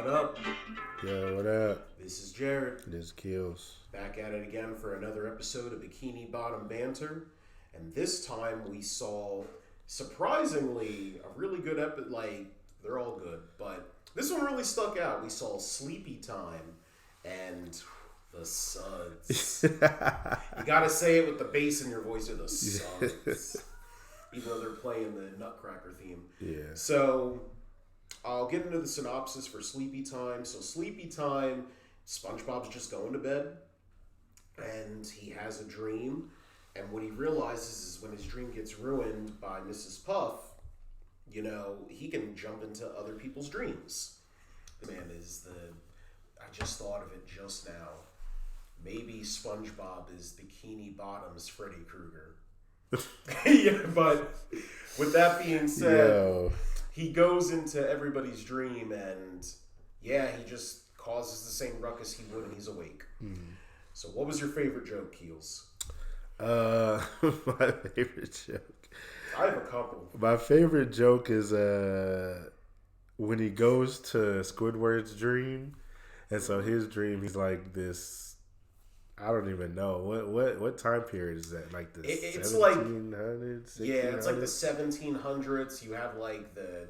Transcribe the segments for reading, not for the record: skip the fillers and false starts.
up? Yo, what up? This is Jared. This is Keels. Back at it again for another episode of Bikini Bottom Banter. And this time we saw, surprisingly, a really good episode. Like, they're all good, but this one really stuck out. We saw Sleepy Time and the Suds. You gotta say it with the bass in your voice, or the Suds. Even though they're playing the Nutcracker theme. Yeah. So, I'll get into the synopsis for Sleepy Time. So, Sleepy Time, SpongeBob's just going to bed, and he has a dream. And what he realizes is when his dream gets ruined by Mrs. Puff, you know, he can jump into other people's dreams. Man, I just thought of it just now. Maybe SpongeBob is Bikini Bottom's Freddy Krueger. Yeah, but with that being said, he goes into everybody's dream and, yeah, he just causes the same ruckus he would when he's awake. Mm-hmm. So what was your favorite joke, Keels? My favorite joke. I have a couple. My favorite joke is when he goes to Squidward's dream, and so his dream, he's like this. I don't even know what time period is that? Like the 1700s? Yeah, it's like the 1700s. You have like the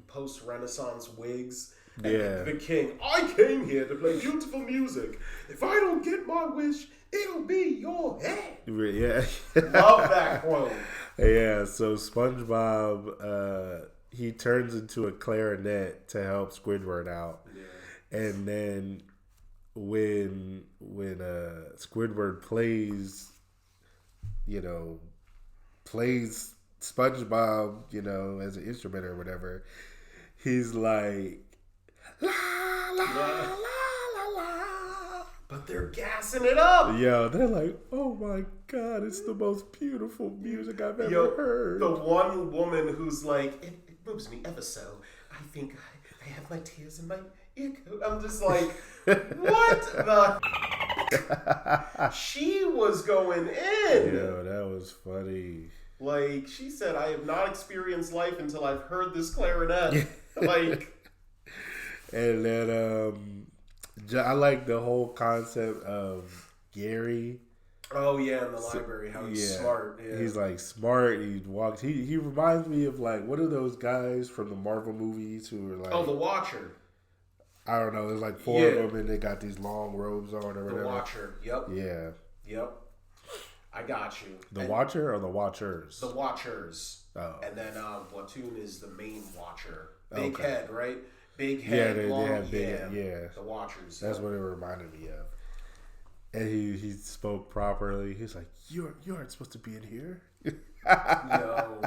post-Renaissance wigs. And the king. I came here to play beautiful music. If I don't get my wish, it'll be your head. Yeah, love that quote. Yeah, so SpongeBob, he turns into a clarinet to help Squidward out, and then when Squidward plays SpongeBob, as an instrument or whatever, he's like, la la la la la. But they're gassing it up. Yo, they're like, oh my God, it's the most beautiful music I've ever heard. The one woman who's like, it moves me ever so. I think I have my tears in my ear coat. I'm just like, what the? She was going in. Yo, that was funny. Like, she said, I have not experienced life until I've heard this clarinet. Like. And then I like the whole concept of Gary. Oh yeah, in the library, how he's smart. Yeah. He's like smart. He walks. He reminds me of like, what are those guys from the Marvel movies who are like? Oh, the Watcher. I don't know. There's like four of them, and they got these long robes on or whatever. The Watcher. Yep. Yeah. Yep. I got you. The Watcher or the Watchers? The Watchers. Oh. And then Platoon is the main Watcher. Big head, right? Big head. Yeah, they have big. Yeah. The Watchers. That's what it reminded me of. And he spoke properly. He's like, you aren't supposed to be in here. No.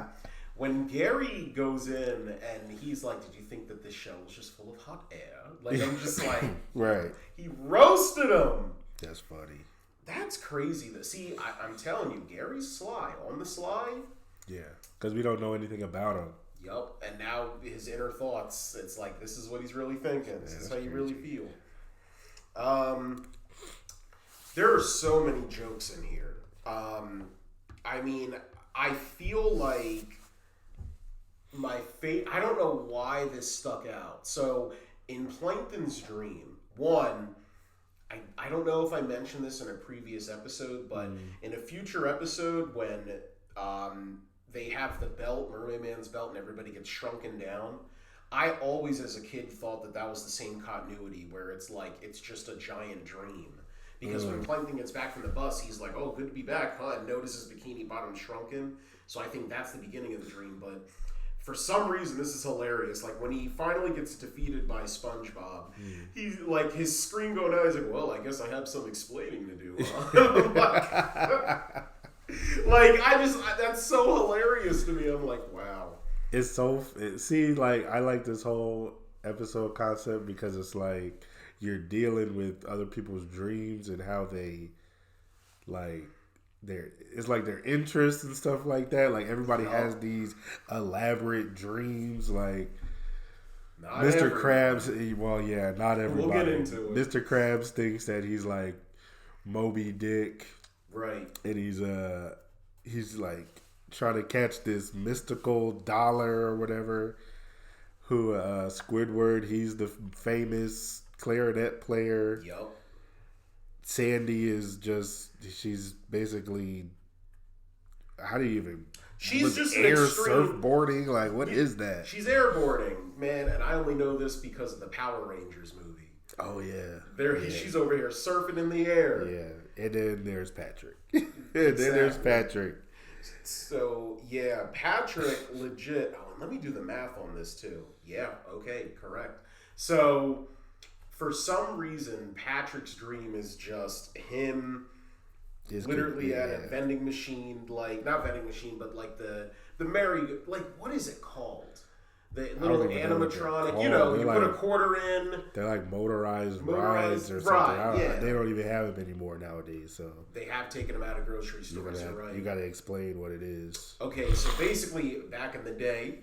When Gary goes in and he's like, did you think that this show was just full of hot air? Like, I'm just like, right. He roasted him. That's funny. That's crazy. See, I'm telling you, Gary's sly. On the sly. Yeah, because we don't know anything about him. Yup. And now his inner thoughts, it's like, this is what he's really thinking. This is how you really feel. There are so many jokes in here. I mean, I feel like I don't know why this stuck out. So, in Plankton's dream, I don't know if I mentioned this in a previous episode, but in a future episode when they have the belt, Mermaid Man's belt, and everybody gets shrunken down, I always as a kid thought that was the same continuity where it's like it's just a giant dream. Because when Plankton gets back from the bus, he's like, oh, good to be back, huh? And notices Bikini Bottom shrunken. So I think that's the beginning of the dream. But for some reason, this is hilarious. Like, when he finally gets defeated by SpongeBob, he's like, his screen going out, he's like, well, I guess I have some explaining to do, huh? That's so hilarious to me. I'm like, wow. It's so, I like this whole episode concept because it's like, you're dealing with other people's dreams and how they, it's like their interests and stuff like that. Like, everybody has these elaborate dreams. Like, not Mr. everybody. Krabs, well, yeah, not everybody. We'll get into it. Mr. Krabs thinks that he's like Moby Dick. Right. And he's like trying to catch this mystical dollar or whatever who Squidward, he's the famous clarinet player. Yep. Sandy is she's basically, how do you even? She's just air an extreme, surfboarding. Like, what is that? She's airboarding, man, and I only know this because of the Power Rangers movie. Oh yeah. She's over here surfing in the air. Yeah, and then there's Patrick. And then there's Patrick. So yeah, Patrick legit. Oh, let me do the math on this too. Yeah, okay, correct. So for some reason, Patrick's dream is just him. Literally at a vending machine, like not vending machine, but like the like what is it called? The little animatronic, you put a quarter in. They're like motorized rides or something. Right, yeah. They don't even have them anymore nowadays. So they have taken them out of grocery stores. You got to explain what it is. Okay, so basically, back in the day,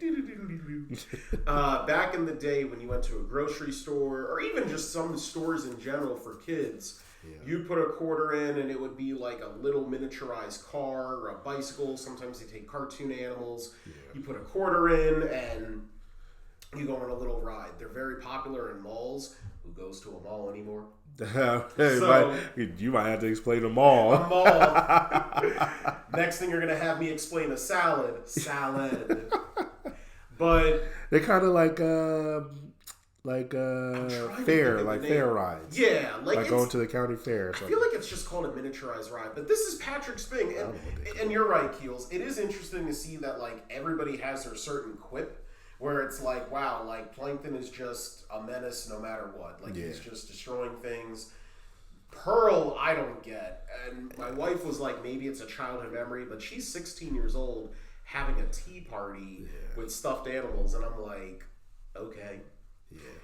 when you went to a grocery store or even just some stores in general for kids. Yeah. You put a quarter in and it would be like a little miniaturized car or a bicycle. Sometimes they take cartoon animals. Yeah. You put a quarter in and you go on a little ride. They're very popular in malls. Who goes to a mall anymore? You might have to explain a mall. A mall. Next thing you're going to have me explain a salad. But they're kind of like fair rides. Yeah, like going to the county fair. I feel like it's just called a miniaturized ride, but this is Patrick's thing, and you're right, Keels. It is interesting to see that like everybody has their certain quip, where it's like, wow, like Plankton is just a menace no matter what. Like he's just destroying things. Pearl, I don't get, and my wife was like, maybe it's a childhood memory, but she's 16 years old having a tea party with stuffed animals, and I'm like, okay. Yeah.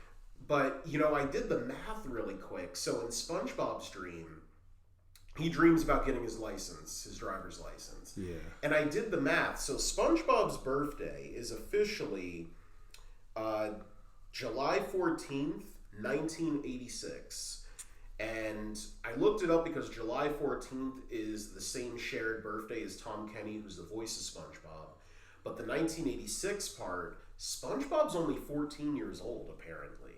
But, I did the math really quick. So in SpongeBob's dream, he dreams about getting his license, his driver's license. Yeah. And I did the math. So SpongeBob's birthday is officially July 14th, 1986. And I looked it up because July 14th is the same shared birthday as Tom Kenny, who's the voice of SpongeBob. But the 1986 part, SpongeBob's only 14 years old, apparently.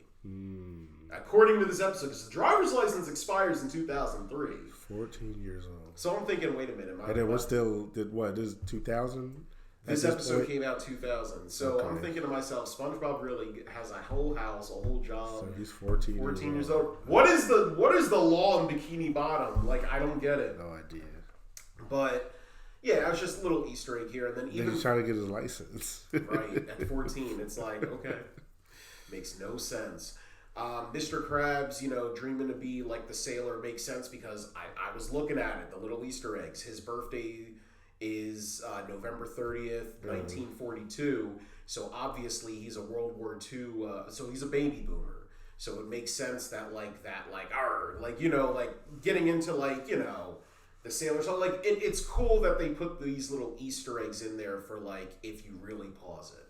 According to this episode, because the driver's license expires in 2003. 14 years old. So I'm thinking, wait a minute. And then we're still, this is 2000? This episode came out 2000. So I'm thinking to myself, SpongeBob really has a whole house, a whole job. So he's 14 years old. What is the law in Bikini Bottom? Like, I don't get it. No idea. But... yeah, it was just a little Easter egg here, and then he's trying to get his license. Right, at 14, it's like, okay, makes no sense. Mr. Krabs, dreaming to be like the sailor makes sense because I was looking at it, the little Easter eggs. His birthday is November 30th, 1942, so obviously he's a World War II, so he's a baby boomer. So it makes sense that getting into the sailors. So it's cool that they put these little Easter eggs in there for if you really pause it.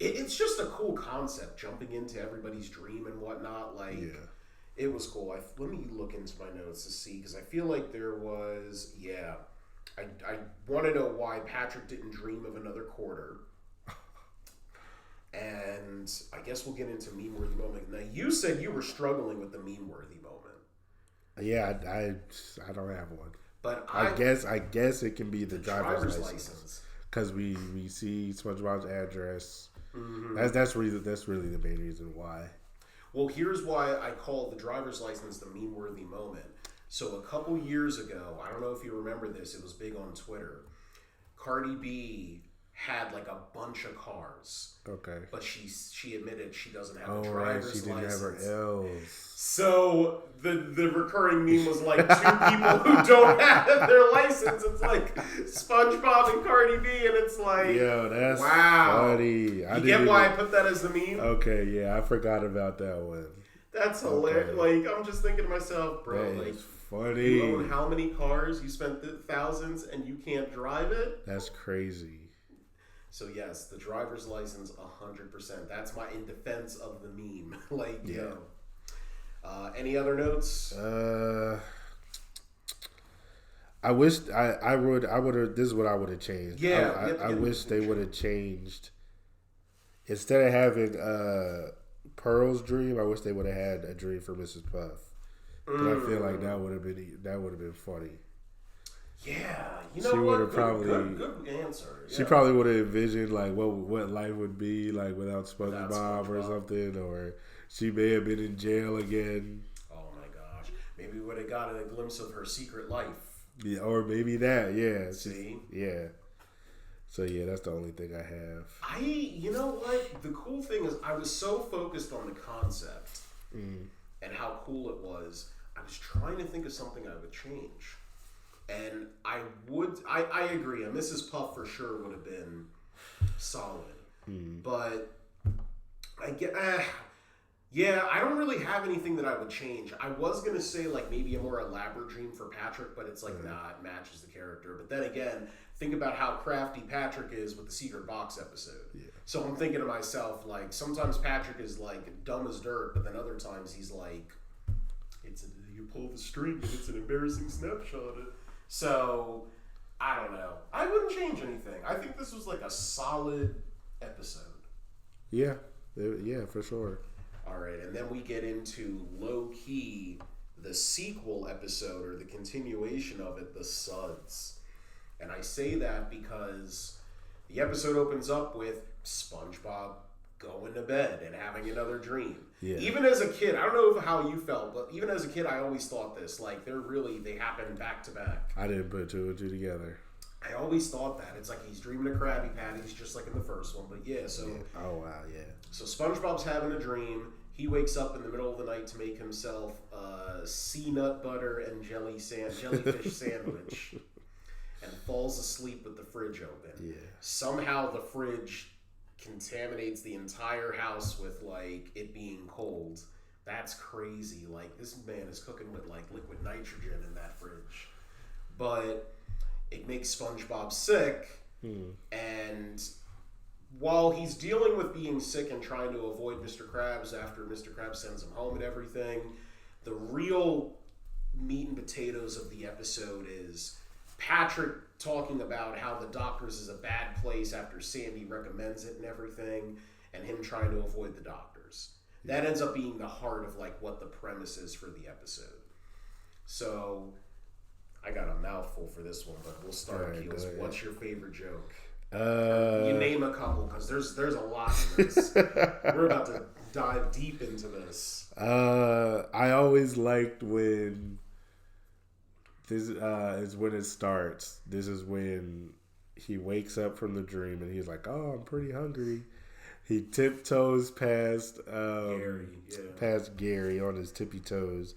It's just a cool concept, jumping into everybody's dream and whatnot. It was cool. Let me look into my notes to see, because I feel like there was I want to know why Patrick didn't dream of another quarter. And I guess we'll get into meme-worthy moment. Now, you said you were struggling with the meme-worthy moment. Yeah, I don't have one. But I guess it can be the driver's license. Because we see SpongeBob's address. Mm-hmm. That's really the main reason why. Well, here's why I call the driver's license the meme-worthy moment. So a couple years ago, I don't know if you remember this, it was big on Twitter. Cardi B had a bunch of cars. Okay. But she admitted she doesn't have a driver's license. She didn't have her L's. So the recurring meme was two people who don't have their license. It's SpongeBob and Cardi B, and it's yo, that's funny. You get why I put that as the meme? Okay, yeah, I forgot about that one. That's hilarious. Okay. I'm just thinking to myself, bro, that is funny. You own how many cars? You spent thousands and you can't drive it? That's crazy. So yes, the driver's license, 100%. That's my in defense of the meme. Any other notes? I wish I would have. This is what I would have changed. Yeah, I wish they would have changed instead of having Pearl's dream, I wish they would have had a dream for Mrs. Puff. But I feel like that would have been funny. Yeah, you know what? Good answer. Yeah. She probably would have envisioned like what life would be like without SpongeBob or something, or she may have been in jail again. Oh my gosh! Maybe we would have gotten a glimpse of her secret life. Yeah, or maybe that. Yeah. See. Yeah. So yeah, that's the only thing I have. You know what? The cool thing is, I was so focused on the concept and how cool it was. I was trying to think of something I would change. And I agree. A Mrs. Puff for sure would have been solid. But I get, I don't really have anything that I would change. I was going to say like maybe a more elaborate dream for Patrick, but it's like, nah, it matches the character. But then again, think about how crafty Patrick is with the secret box episode. Yeah. So I'm thinking to myself, like, sometimes Patrick is like dumb as dirt, but then other times he's like, you pull the string and it's an embarrassing snapshot of it. So, I don't know. I wouldn't change anything. I think this was like a solid episode. Yeah, for sure. All right, and then we get into low-key, the sequel episode, or the continuation of it, the Suds. And I say that because the episode opens up with SpongeBob going to bed and having another dream. Yeah. Even as a kid, I don't know how you felt, but even as a kid, I always thought this. Like, they happen back to back. I didn't put two and two together. I always thought that. It's like he's dreaming of Krabby Patties, just like in the first one. But yeah, so... Yeah. Oh, wow, yeah. So SpongeBob's having a dream. He wakes up in the middle of the night to make himself a sea nut butter and jellyfish sandwich. And falls asleep with the fridge open. Yeah. Somehow the fridge contaminates the entire house with like it being cold. That's crazy. Like, this man is cooking with like liquid nitrogen in that fridge. But it makes SpongeBob sick. And while he's dealing with being sick and trying to avoid Mr. Krabs after Mr. Krabs sends him home and everything, the real meat and potatoes of the episode is Patrick talking about how the doctors is a bad place after Sandy recommends it and everything, and him trying to avoid the doctors. That ends up being the heart of like what the premise is for the episode. So I got a mouthful for this one, but we'll start. Right, Keels. What's your favorite joke? You name a couple, because there's a lot in this. We're about to dive deep into this. I always liked when this is when it starts. This is when he wakes up from the dream and he's like, "Oh, I'm pretty hungry." He tiptoes past Gary on his tippy toes.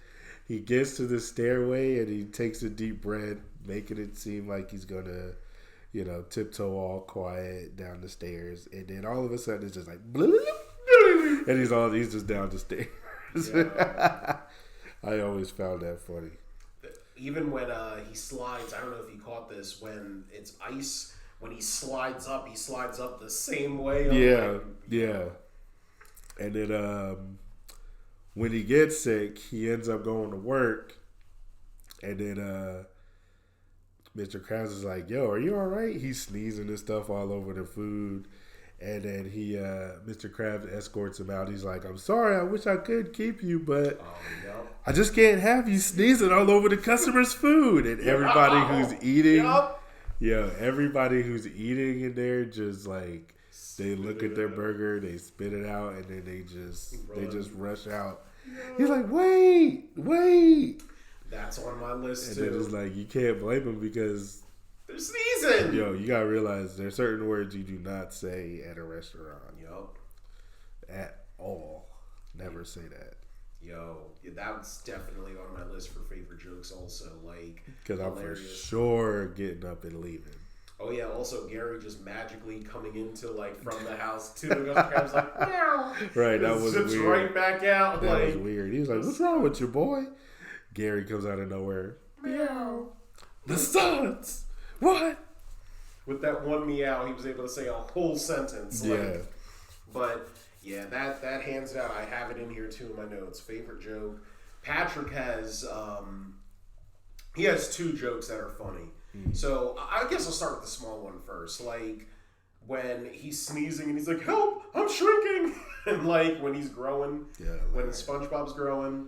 He gets to the stairway and he takes a deep breath, making it seem like he's gonna, tiptoe all quiet down the stairs. And then all of a sudden it's just like, and he's just down the stairs. Yeah. I always found that funny. Even when he slides, I don't know if you caught this, when it's ice, when he slides up the same way. Yeah. And then when he gets sick, he ends up going to work. And then Mr. Krabs is like, "Yo, are you all right?" He's sneezing and stuff all over the food. And then Mr. Krabs escorts him out. He's like, "I'm sorry, I wish I could keep you, but I just can't have you sneezing all over the customer's food." And everybody who's eating, everybody who's eating in there just like, they look at their burger, they spit it out, and then they just rush out. He's like, wait. That's on my list too. And then it's like, you can't blame him because they're sneezing. Yo, you gotta realize there's certain words you do not say at a restaurant. Yup. At all. Never say that. Yo, that's definitely on my list for favorite jokes also. Like, because I'm for sure getting up and leaving. Oh yeah, also Gary just magically coming into like from the house to the Mr. Krabs like, meow. Right, that was weird. Right back out. That was weird. He was like, "What's wrong with you, boy?" Gary comes out of nowhere. Meow. The Suds. What? With that one meow, he was able to say a whole sentence. Yeah. But yeah, that hands down, I have it in here too in my notes. Favorite joke. Patrick has he has two jokes that are funny. So I guess I'll start with the small one first. Like when he's sneezing and he's like, "Help! I'm shrinking!" And like when he's growing, when SpongeBob's growing.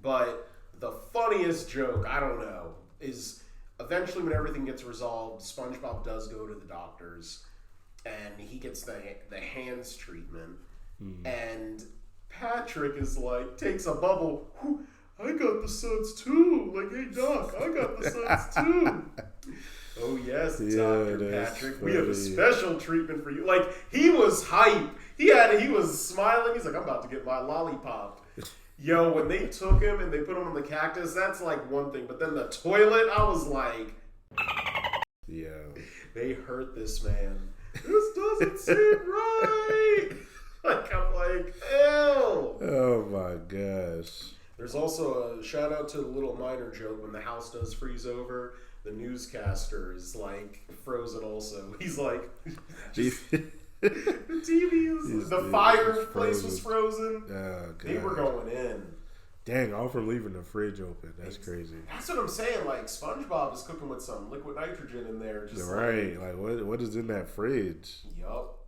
But the funniest joke, I don't know, is eventually when everything gets resolved, SpongeBob does go to the doctors, and he gets the hands treatment, and Patrick is like, takes a bubble. I got the suds too. Like, hey Doc, I got the suds too. Oh yes, Dr. Patrick. Funny. We have a special treatment for you. Like, he was hype. He was smiling. He's like, I'm about to get my lollipop. Yo, when they took him and they put him on the cactus, that's like one thing. But then the toilet, I was like, they hurt this man. This doesn't seem right. Like, I'm like, ew. Oh my gosh. There's also a shout out to the little minor joke when the house does freeze over. The newscaster is like frozen also. He's like, the TV is, the fireplace was frozen. Oh, they were going in. Dang, all for leaving the fridge open. That's crazy. That's what I'm saying. Like, SpongeBob is cooking with some liquid nitrogen in there. Just right. Like what is in that fridge? Yup.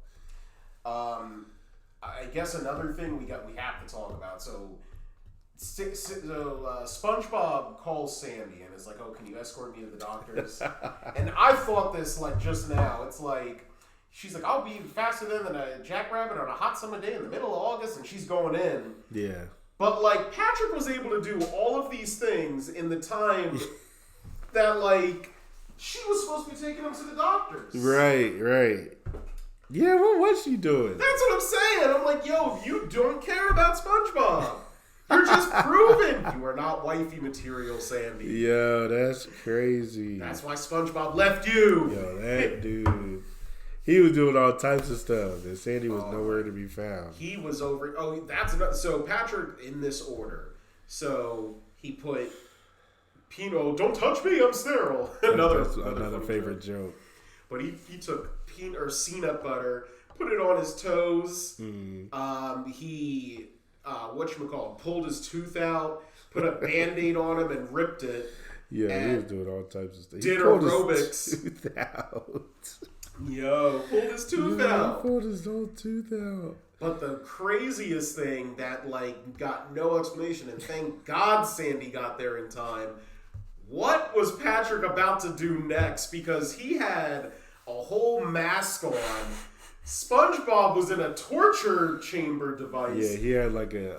I guess another thing we have to talk about. So SpongeBob calls Sandy and is like, "Oh, can you escort me to the doctor's?" And I thought this like just now. It's like she's like, "I'll be faster than a jackrabbit on a hot summer day in the middle of August," and she's going in. Yeah. But like Patrick was able to do all of these things in the time that like she was supposed to be taking him to the doctor's. Right. Yeah, what was she doing? That's what I'm saying. I'm like, yo, if you don't care about SpongeBob, you're just proving you are not wifey material, Sandy. Yo, that's crazy. That's why SpongeBob left you. Yo, that dude. He was doing all types of stuff, and Sandy was nowhere to be found. He was over. Oh, that's another. So Patrick, in this order. So he put, Pino, don't touch me, I'm sterile. Another favorite joke. But he took peanut butter, put it on his toes. He pulled his tooth out, put a Band-Aid on him, and ripped it. Yeah, he was doing all types of stuff. Did aerobics. His tooth out. Yo, pulled his tooth out. Pulled his whole tooth out. But the craziest thing that like got no explanation, and thank God Sandy got there in time. What was Patrick about to do next? Because he had a whole mask on. SpongeBob was in a torture chamber device. Yeah, he had like an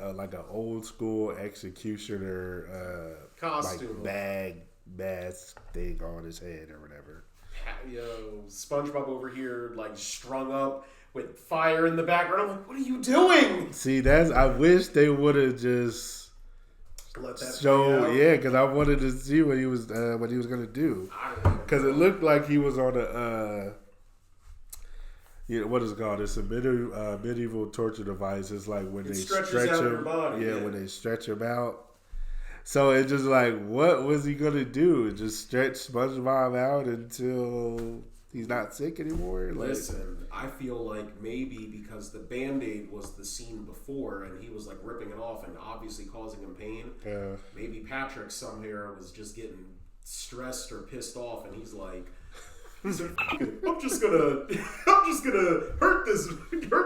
old school executioner costume, like bag mask thing on his head or whatever. Yo, SpongeBob over here like strung up with fire in the background. I'm like, what are you doing? See, I wish they would have just let that show. Yeah, because I wanted to see what he was gonna do. Because it looked like he was on a. What is it called? It's a medieval torture device. It's like when they stretch him. When they stretch him out. So it's just like, what was he gonna do? Just stretch SpongeBob out until he's not sick anymore? Like, listen, I feel like maybe because the Band-Aid was the scene before, and he was like ripping it off and obviously causing him pain. Maybe Patrick somewhere was just getting stressed or pissed off, and he's like, I'm just gonna hurt this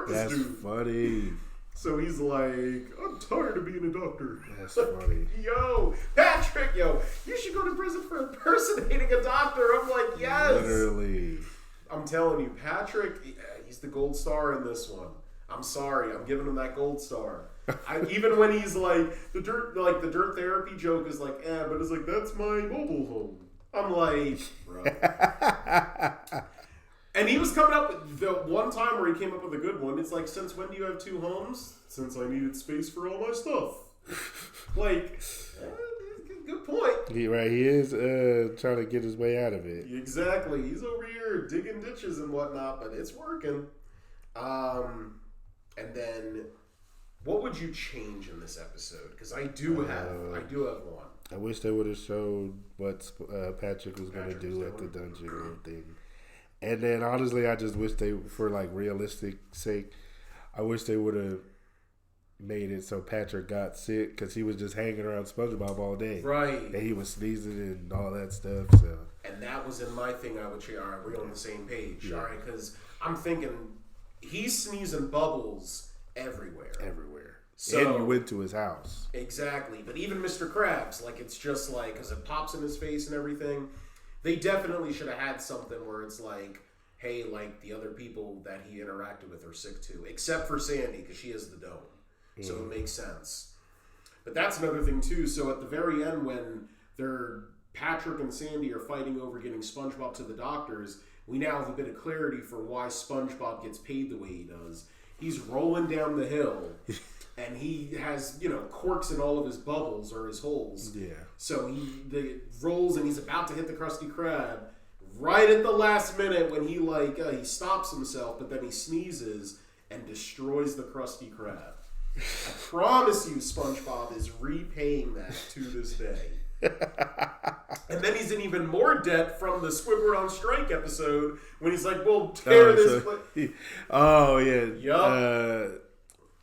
That's dude. Funny. So he's like, I'm tired of being a doctor. That's funny. Yo, Patrick, you should go to prison for impersonating a doctor. I'm like, yes. Literally. I'm telling you, Patrick, he's the gold star in this one. I'm sorry, I'm giving him that gold star. Even when he's like the dirt therapy joke is like, but it's like, that's my mobile home. I'm like, bro. And he was coming up with the one time where he came up with a good one. It's like, since when do you have two homes? Since I needed space for all my stuff. Like, good point. He is trying to get his way out of it. Exactly. He's over here digging ditches and whatnot, but it's working. And then, what would you change in this episode? Because I do have one. I wish they would have showed what Patrick was going to do at the dungeon thing. And then, honestly, I just wish they, for like realistic sake, I wish they would have made it so Patrick got sick because he was just hanging around SpongeBob all day. Right. And he was sneezing and all that stuff. So. And that was in my thing. I would say, all right, we're on the same page. Yeah. All right, because I'm thinking he's sneezing bubbles everywhere. So, and you went to his house. Exactly. But even Mr. Krabs, like, it's just like, because it pops in his face and everything, they definitely should have had something where it's like, hey, like, the other people that he interacted with are sick too. Except for Sandy, because she has the dome. So it makes sense. But that's another thing too. So at the very end, when Patrick and Sandy are fighting over getting SpongeBob to the doctors, we now have a bit of clarity for why SpongeBob gets paid the way he does. He's rolling down the hill, and he has, corks in all of his bubbles or his holes. Yeah. So he rolls, and he's about to hit the Krusty Krab. Right at the last minute, when he he stops himself, but then he sneezes and destroys the Krusty Krab. I promise you, SpongeBob is repaying that to this day. And then he's in even more debt from the Squidward on Strike episode when he's like, "We'll tear this." Oh yeah. Yup.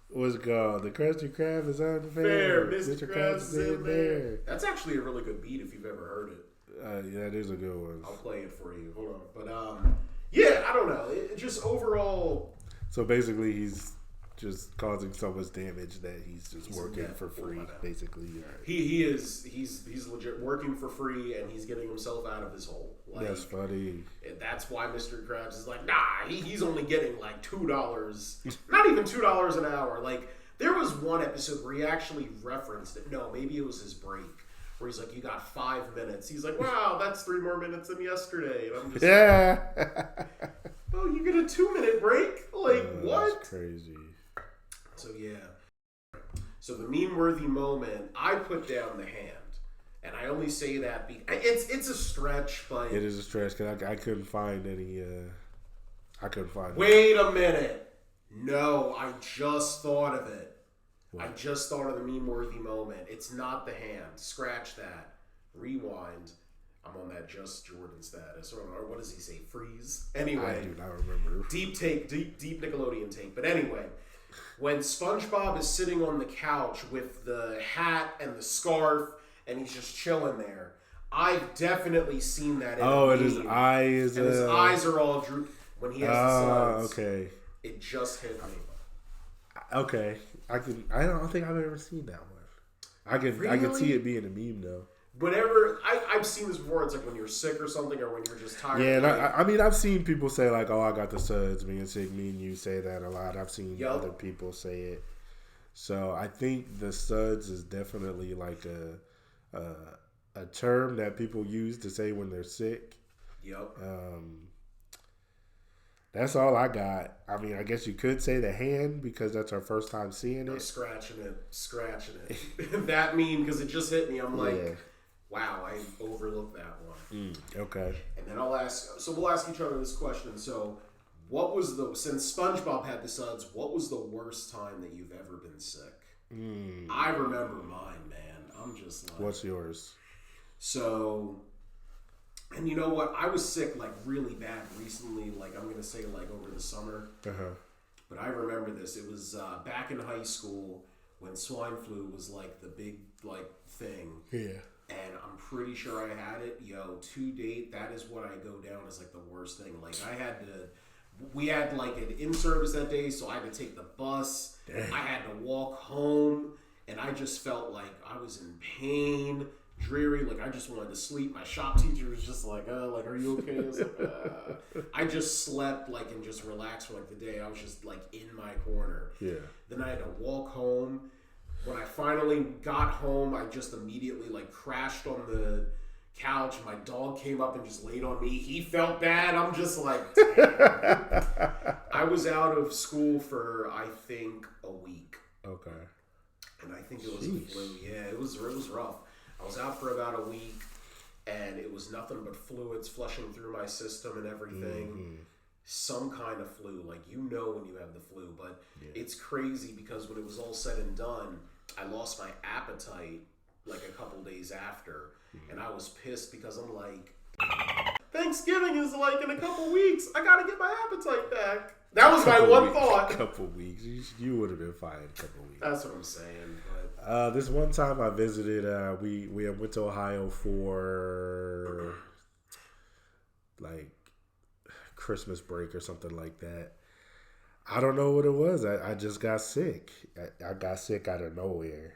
What's it called? The Krusty Krab is unfair. Mr. Krabs is in there. That's actually a really good beat if you've ever heard it. Yeah, it is a good one. I'll play it for you. Hold on. But yeah, I don't know. It just overall. So basically, he's just causing so much damage that he's just working for free, basically. Right. He's legit working for free, and he's getting himself out of his hole. That's funny. That's why Mr. Krabs is like, nah, he's only getting like $2, not even $2 an hour. Like, there was one episode where he actually referenced it. No, maybe it was his break, where he's like, you got 5 minutes. He's like, wow, that's 3 more minutes than yesterday. And I'm just like, oh, you get a 2-minute break? Like, what? That's crazy. So yeah. So the meme-worthy moment, I put down the hand, and I only say that because it's a stretch, but it is a stretch because I couldn't find any. I couldn't find. Wait a minute! No, I just thought of it. What? I just thought of the meme-worthy moment. It's not the hand. Scratch that. Rewind. I'm on that Just Jordan status, or what does he say? Freeze. Anyway, I do not remember. Deep Nickelodeon take. But anyway. When SpongeBob is sitting on the couch with the hat and the scarf, and he's just chilling there, I've definitely seen that. And his eyes, and his eyes are all drooped when he has the suds. Okay. It just hit me. Okay, I don't think I've ever seen that one. I can see it being a meme though. Whenever I've seen this before, it's like when you're sick or something, or when you're just tired. Yeah, and I mean, I've seen people say like, "Oh, I got the suds." Being sick, me and you say that a lot. I've seen other people say it. So I think the suds is definitely like a term that people use to say when they're sick. Yep. That's all I got. I mean, I guess you could say the hand because that's our first time seeing it. I'm scratching it. That meme, because it just hit me. I'm like, wow, I overlooked that one. Okay. And then we'll ask each other this question. So, since SpongeBob had the suds, what was the worst time that you've ever been sick? I remember mine, man. I'm just like, what's yours? So, and you know what? I was sick like really bad recently. Like, I'm gonna say like over the summer. But I remember this. It was back in high school when swine flu was like the big like thing. Yeah. And I'm pretty sure I had it. To date, that is what I go down as like the worst thing. Like, we had like an in-service that day, so I had to take the bus. Dang. I had to walk home, and I just felt like I was in pain, dreary. Like, I just wanted to sleep. My shop teacher was just like, are you okay? I was like, I just slept like and just relaxed for like the day. I was just like in my corner. Yeah. Then I had to walk home. When I finally got home, I just immediately like crashed on the couch. My dog came up and just laid on me. He felt bad. I'm just like, damn. I was out of school for, I think, a week. Okay. And I think it was a flu. Yeah, it was rough. I was out for about a week, and it was nothing but fluids flushing through my system and everything. Some kind of flu. Like, when you have the flu. But it's crazy because when it was all said and done, I lost my appetite like a couple days after. And I was pissed because I'm like, Thanksgiving is like in a couple weeks. I gotta get my appetite back. That was my one thought. A couple weeks. You would have been fine a couple weeks. That's what I'm saying. But this one time I visited, we went to Ohio for like Christmas break or something like that. I don't know what it was. I just got sick. I got sick out of nowhere.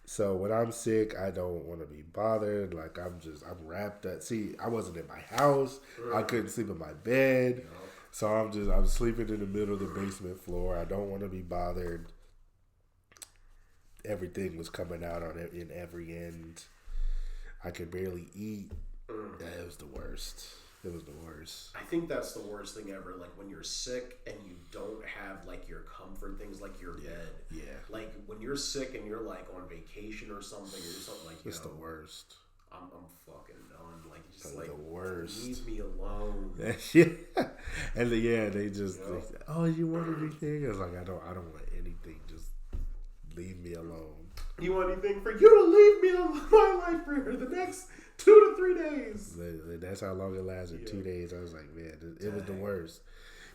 So when I'm sick, I don't want to be bothered. Like I'm wrapped up. See, I wasn't in my house. I couldn't sleep in my bed. So I'm sleeping in the middle of the basement floor. I don't want to be bothered. Everything was coming out in every end. I could barely eat. It was the worst. It was the worst. I think that's the worst thing ever. Like when you're sick and you don't have like your comfort things, like your bed. Yeah. Like when you're sick and you're like on vacation or something like it's the worst. I'm fucking done. Like just like like the worst. Leave me alone. Yeah. And they just like, oh, you want anything? I was like, I don't want anything. Just leave me alone. You want anything for you to leave me alone my life for the next 2 to 3 days. That's how long it lasted. 2 days. I was like, man, it was the worst.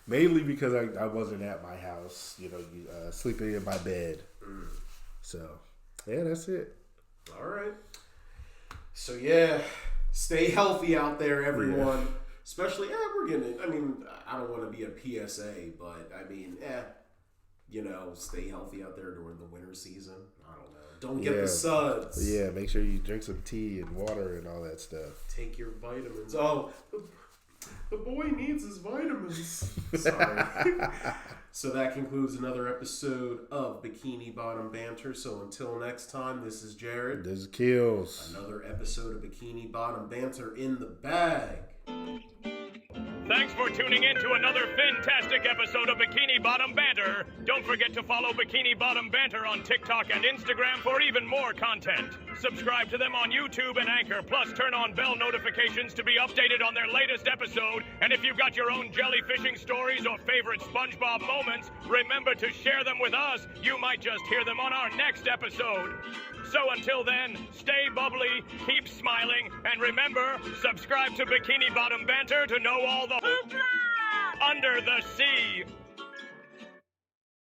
Mainly because I wasn't at my house, sleeping in my bed. So, yeah, that's it. All right. So, yeah, stay healthy out there, everyone. Yeah. Especially, I don't want to be a PSA, but stay healthy out there during the winter season. I don't know. Don't get the suds. Yeah, make sure you drink some tea and water and all that stuff. Take your vitamins. Oh, the boy needs his vitamins. Sorry. So that concludes another episode of Bikini Bottom Banter. So until next time, this is Jared. This is Keels. Another episode of Bikini Bottom Banter in the bag. Thanks for tuning in to another fantastic episode of Bikini Bottom Banter. Don't forget to follow Bikini Bottom Banter on TikTok and Instagram for even more content. Subscribe to them on YouTube and Anchor, plus turn on bell notifications to be updated on their latest episode. And if you've got your own jellyfishing stories or favorite SpongeBob moments, remember to share them with us. You might just hear them on our next episode. So until then, stay bubbly, keep smiling, and remember, subscribe to Bikini Bottom Banter to know all the under the sea.